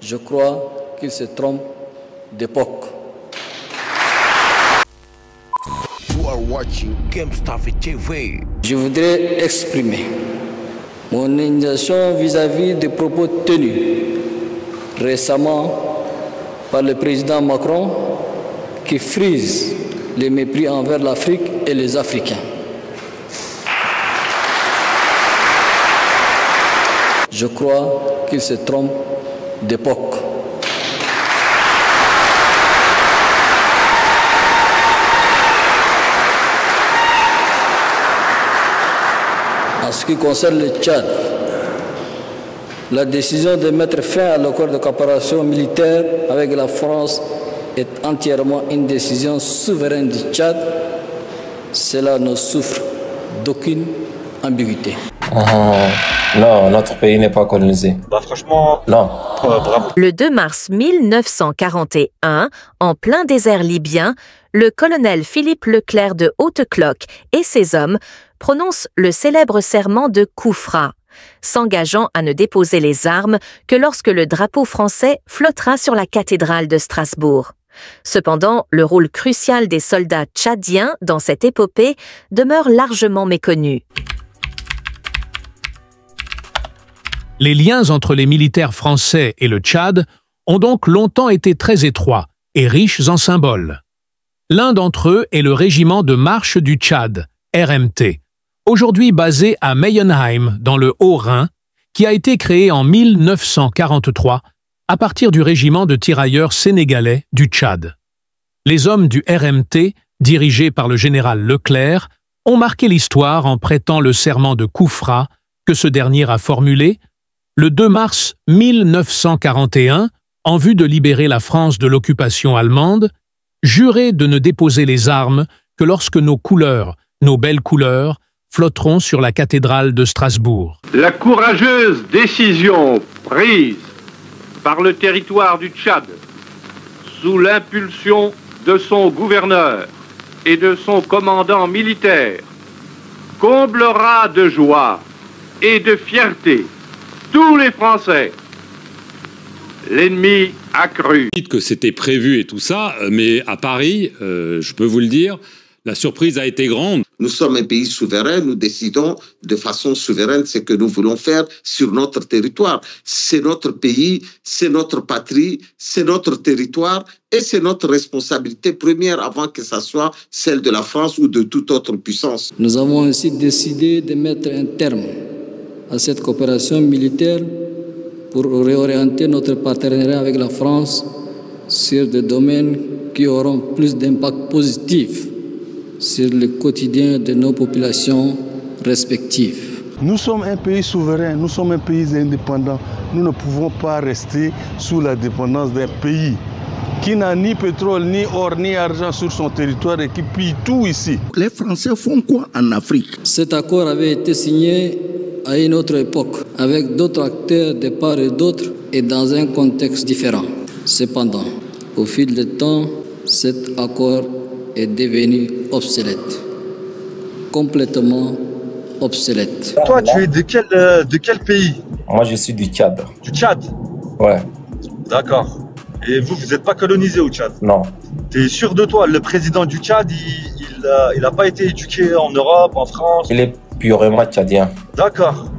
Je crois qu'il se trompe d'époque. You are watching Kemstaf TV. Je voudrais exprimer mon indignation vis-à-vis des propos tenus récemment par le président Macron qui frise les mépris envers l'Afrique et les Africains. Je crois qu'il se trompe d'époque. En ce qui concerne le Tchad, la décision de mettre fin à l'accord de coopération militaire avec la France est entièrement une décision souveraine du Tchad. Cela ne souffre d'aucune ambiguïté. Non, notre pays n'est pas colonisé. Franchement, non. Bravo. Le 2 mars 1941, en plein désert libyen, le colonel Philippe Leclerc de Haute-Cloque et ses hommes prononcent le célèbre serment de Koufra, s'engageant à ne déposer les armes que lorsque le drapeau français flottera sur la cathédrale de Strasbourg. Cependant, le rôle crucial des soldats tchadiens dans cette épopée demeure largement méconnu. Les liens entre les militaires français et le Tchad ont donc longtemps été très étroits et riches en symboles. L'un d'entre eux est le régiment de marche du Tchad, RMT, aujourd'hui basé à Meyenheim, dans le Haut-Rhin, qui a été créé en 1943 à partir du régiment de tirailleurs sénégalais du Tchad. Les hommes du RMT, dirigés par le général Leclerc, ont marqué l'histoire en prêtant le serment de Koufra que ce dernier a formulé le 2 mars 1941, en vue de libérer la France de l'occupation allemande, juré de ne déposer les armes que lorsque nos couleurs, nos belles couleurs, flotteront sur la cathédrale de Strasbourg. La courageuse décision prise par le territoire du Tchad, sous l'impulsion de son gouverneur et de son commandant militaire, comblera de joie et de fierté tous les Français. L'ennemi a cru. Que c'était prévu et tout ça, mais à Paris, je peux vous le dire, la surprise a été grande. Nous sommes un pays souverain, nous décidons de façon souveraine ce que nous voulons faire sur notre territoire. C'est notre pays, c'est notre patrie, c'est notre territoire et c'est notre responsabilité première avant que ça soit celle de la France ou de toute autre puissance. Nous avons ainsi décidé de mettre un terme à cette coopération militaire pour réorienter notre partenariat avec la France sur des domaines qui auront plus d'impact positif sur le quotidien de nos populations respectives. Nous sommes un pays souverain, nous sommes un pays indépendant. Nous ne pouvons pas rester sous la dépendance d'un pays qui n'a ni pétrole, ni or, ni argent sur son territoire et qui pille tout ici. Les Français font quoi en Afrique? Cet accord avait été signé à une autre époque, avec d'autres acteurs de part et d'autre et dans un contexte différent. Cependant, au fil du temps, cet accord est devenu obsolète, complètement obsolète. Toi, tu es de quel pays? Moi, je suis du Tchad. Du Tchad? Ouais. D'accord. Et vous n'êtes pas colonisé au Tchad? Non. Tu es sûr de toi? Le président du Tchad, il n'a pas été éduqué en Europe, en France? Il est purement tchadien. D'accord.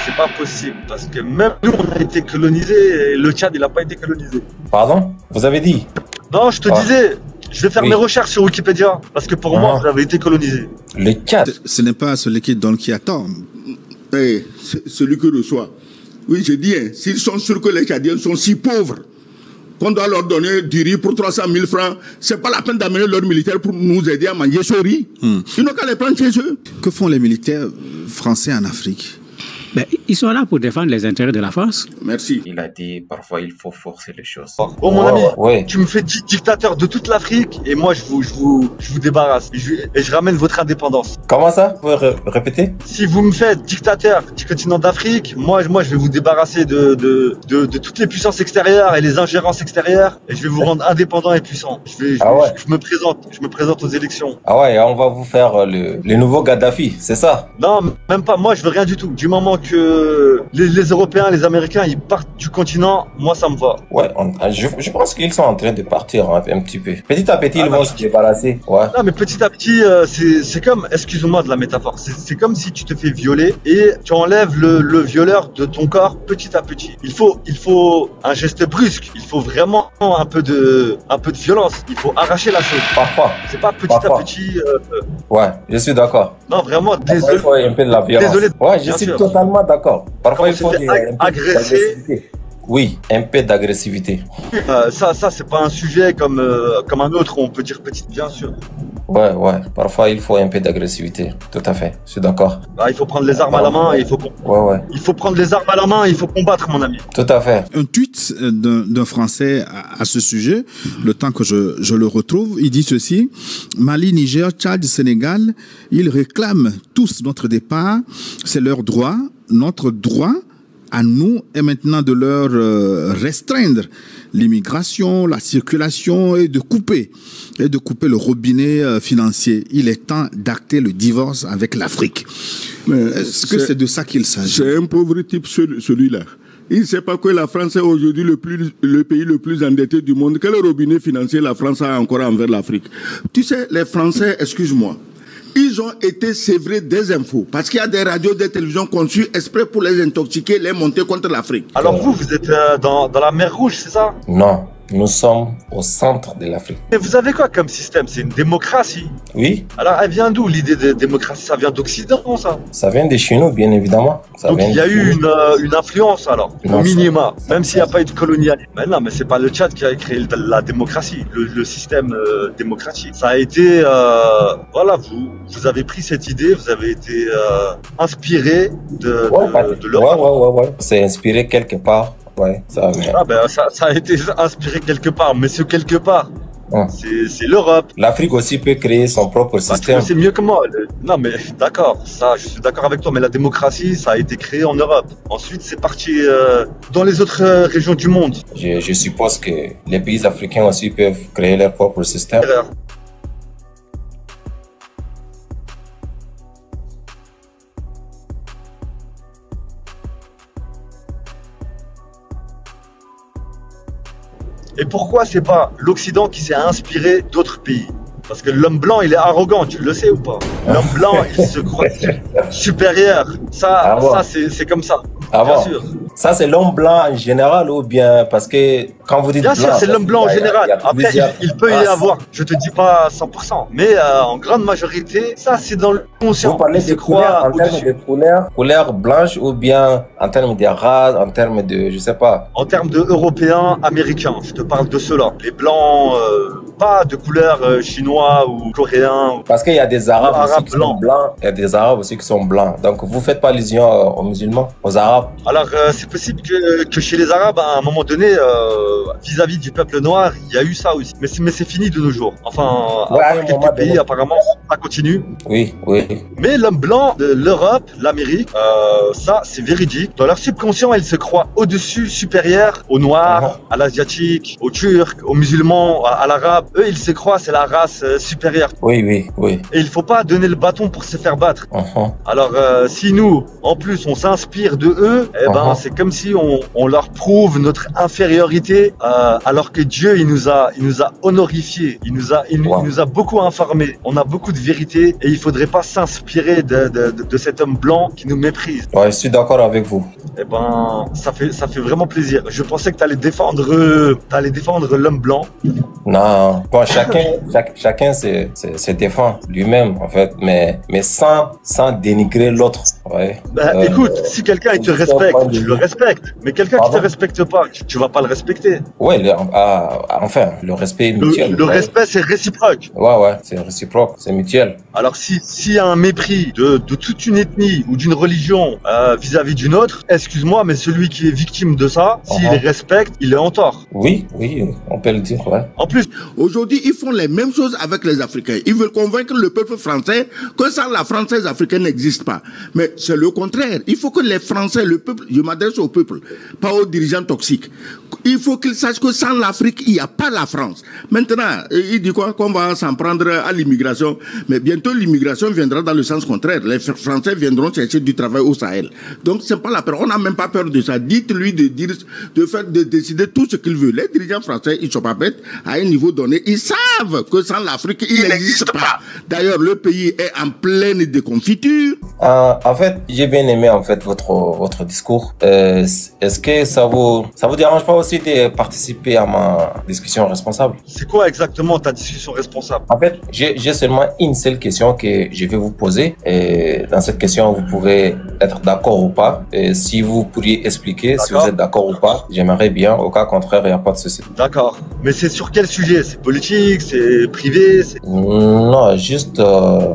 C'est pas possible, parce que même nous, on a été colonisés et le Tchad, il n'a pas été colonisé. Pardon? Vous avez dit? Non, je te disais, je vais faire mes recherches sur Wikipédia, parce que pour moi, vous avez été colonisé. Le Tchad. Ce n'est pas celui qui donne qui attend, mais celui qui reçoit. Oui, je dis, s'ils sont sûrs que les Tchadiens sont si pauvres, qu'on doit leur donner du riz pour 300 000 francs, c'est pas la peine d'amener leurs militaires pour nous aider à manger ce riz. Ils n'ont qu'à les prendre chez eux. Que font les militaires français en Afrique? Ils sont là pour défendre les intérêts de la France. Merci. Il a dit parfois il faut forcer les choses. Oh mon ami, tu me fais dictateur de toute l'Afrique et moi je vous débarrasse et je ramène votre indépendance. Comment ça? Vous pouvez répéter? Si vous me faites dictateur du continent d'Afrique, moi je vais vous débarrasser de toutes les puissances extérieures et les ingérences extérieures et je vais vous rendre indépendant et puissant. Je me présente aux élections. Ah ouais, on va vous faire le nouveau Gaddafi, c'est ça? Non, même pas, moi je veux rien du tout. Du moment que les Européens, les Américains, ils partent du continent, moi ça me va. Ouais, je pense qu'ils sont en train de partir un petit peu. Petit à petit, ils vont se débarrasser. Ouais. Non, mais petit à petit, c'est comme, excuse-moi de la métaphore, c'est comme si tu te fais violer et tu enlèves le violeur de ton corps petit à petit. Il faut un geste brusque, il faut vraiment un peu de violence, il faut arracher la chose. Parfois. C'est pas petit à petit. Ouais, je suis d'accord. Non, vraiment, désolé. Il faut un peu de la violence. Désolé. Ouais, je suis totalement d'accord. Parfois, il faut agresser. Oui, un peu d'agressivité. Ça, c'est pas un sujet comme un autre, on peut dire petite, bien sûr. Ouais, parfois il faut un peu d'agressivité, tout à fait, je suis d'accord. Il faut prendre les armes à la main et il faut il faut prendre les armes à la main et il faut combattre, mon ami. Tout à fait. Un tweet d'un Français à ce sujet, le temps que je le retrouve, il dit ceci: Mali, Niger, Tchad, Sénégal, ils réclament tous notre départ, c'est leur droit, notre droit à nous est maintenant de leur restreindre l'immigration, la circulation et de couper le robinet financier. Il est temps d'acter le divorce avec l'Afrique. Est-ce que c'est de ça qu'il s'agit? C'est un pauvre type, celui-là. Il ne sait pas que la France est aujourd'hui le pays le plus endetté du monde. Quel robinet financier la France a encore envers l'Afrique? Tu sais, les Français, excuse-moi, ils ont été sévrés des infos parce qu'il y a des radios, des télévisions conçues exprès pour les intoxiquer, les monter contre l'Afrique. Alors vous êtes dans la mer Rouge, c'est ça? Non, nous sommes au centre de l'Afrique. Et vous avez quoi comme système? C'est une démocratie? Oui. Alors elle vient d'où l'idée de démocratie? Ça vient d'Occident, ça? Ça vient de chez nous, bien évidemment. Donc il y a eu une influence alors, au minima, même s'il n'y a pas eu de colonialisme. Mais non, mais c'est pas le Tchad qui a créé la démocratie, le système démocratique. Ça a été, voilà, vous avez pris cette idée, vous avez été inspiré de l'Europe. Ouais. C'est inspiré quelque part. Ouais, ça a été inspiré quelque part, mais ce quelque part, c'est l'Europe. L'Afrique aussi peut créer son propre système. C'est mieux que moi. Non, mais d'accord, ça, je suis d'accord avec toi, mais la démocratie, ça a été créé en Europe. Ensuite, c'est parti dans les autres régions du monde. Je suppose que les pays africains aussi peuvent créer leur propre système. Et pourquoi c'est pas l'Occident qui s'est inspiré d'autres pays? Parce que l'homme blanc, il est arrogant, tu le sais ou pas? L'homme blanc, il se croit supérieur. Ça, c'est comme ça. Bien sûr. Ça, c'est l'homme blanc en général ou bien parce que quand vous dites bien sûr, c'est l'homme blanc en général. Après, il peut y avoir, je te dis pas 100%, mais en grande majorité, ça, c'est dans le conscient. Vous parlez de couleurs en termes de couleur blanche ou bien en termes de race, en termes de, je sais pas. En termes de européens, américains, je te parle de ceux-là. Les blancs, pas de couleur chinois ou coréens. Parce qu'il y a des arabes aussi qui sont blancs, il y a des arabes aussi qui sont blancs. Donc, vous faites pas allusion aux musulmans, aux arabes? Alors, c'est possible que chez les arabes, à un moment donné, vis-à-vis du peuple noir, il y a eu ça aussi. Mais c'est fini de nos jours. Enfin, quelques pays, apparemment, ça continue. Oui. Mais l'homme blanc de l'Europe, l'Amérique, ça, c'est véridique. Dans leur subconscient, ils se croient au-dessus, supérieurs aux Noirs, à l'Asiatique, aux Turcs, aux musulmans, à l'Arabe. Eux, ils se croient, c'est la race supérieure. Oui. Et il faut pas donner le bâton pour se faire battre. Alors, si nous, en plus, on s'inspire de eux, c'est comme si on leur prouve notre infériorité, alors que Dieu, il nous a honorifiés, il nous a beaucoup informés. On a beaucoup de vérité et il faudrait pas s'inspirer de cet homme blanc qui nous méprise. Ouais, je suis d'accord avec vous. Ça fait vraiment plaisir. Je pensais que t'allais défendre l'homme blanc. Non, bon, chacun se défend lui-même en fait, mais sans dénigrer l'autre. Ouais. Écoute, si quelqu'un il te respecte, tu le respectes. Mais quelqu'un qui te respecte pas, tu vas pas le respecter. Ouais, enfin, le respect est mutuel. Le respect, c'est réciproque. Ouais, c'est réciproque, c'est mutuel. Alors, s'il y a un mépris de toute une ethnie ou d'une religion vis-à-vis d'une autre, excuse-moi, mais celui qui est victime de ça, s'il les respecte, il est en tort. Oui, on peut le dire, ouais. En plus, aujourd'hui, ils font les mêmes choses avec les Africains. Ils veulent convaincre le peuple français que sans la France, les Africains n'existent pas. Mais c'est le contraire. Il faut que les Français, le peuple, je m'adresse au peuple, pas aux dirigeants toxiques. Il faut qu'ils sachent que sans l'Afrique, il n'y a pas la France. Maintenant, il dit quoi? Qu'on va s'en prendre à l'immigration. Mais bientôt, l'immigration viendra dans le sens contraire. Les Français viendront chercher du travail au Sahel. Donc, c'est pas la peur. On n'a même pas peur de ça. Dites-lui de décider tout ce qu'il veut. Les dirigeants français, ils sont pas bêtes. À un niveau donné, ils savent que sans l'Afrique, il n'existe pas. D'ailleurs, le pays est en pleine déconfiture. En fait, j'ai bien aimé en fait votre discours. Est-ce que ça vous dérange pas aussi de participer à ma discussion responsable? C'est quoi exactement ta discussion responsable? En fait, j'ai seulement une seule question que je vais vous poser. Et dans cette question, vous pouvez être d'accord ou pas. Et si vous pourriez expliquer si vous êtes d'accord ou pas, j'aimerais bien. Au cas contraire, il n'y a pas de souci. D'accord. Mais c'est sur quel sujet? C'est politique? C'est privé? Non, juste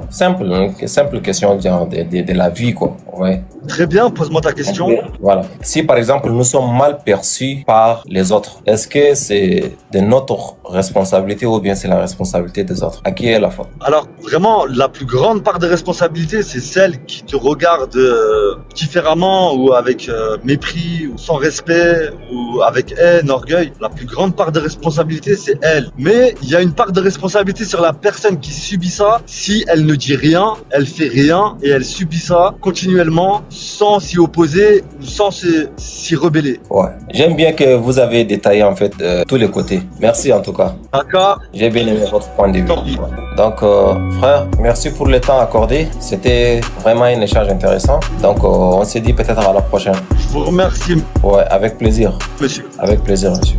simple question de la vie, quoi. Ouais. Très bien, pose-moi ta question. Voilà. Si par exemple nous sommes mal perçus par les autres, est-ce que c'est de notre responsabilité ou bien c'est la responsabilité des autres? À qui est la faute? Alors vraiment, la plus grande part de responsabilité, c'est celle qui te regarde différemment ou avec mépris ou sans respect ou avec haine, orgueil. La plus grande part de responsabilité, c'est elle. Mais il y a une part de responsabilité sur la personne qui subit ça si elle ne dit rien, elle fait rien et elle subit ça continuellement sans s'y opposer ou sans s'y rebeller. Ouais. J'aime bien que vous avez détaillé en fait tous les côtés. Merci en tout cas. D'accord. J'ai bien aimé votre point de vue. Ouais. Donc frère, merci pour le temps accordé. C'était vraiment un échange intéressant. Donc on se dit peut-être à la prochaine. Je vous remercie. Ouais, avec plaisir. Monsieur. Avec plaisir, monsieur.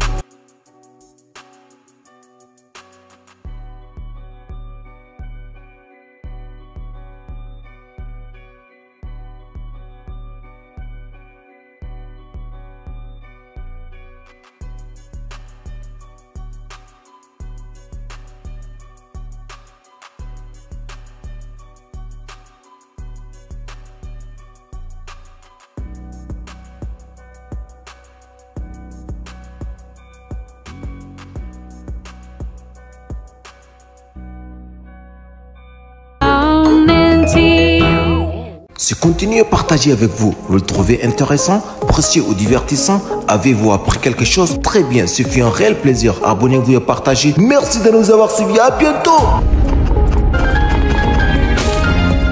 Ce contenu est partagé avec vous. Vous le trouvez intéressant, précieux ou divertissant? Avez-vous appris quelque chose? Très bien, ce fut un réel plaisir. Abonnez-vous et partagez. Merci de nous avoir suivis. À bientôt.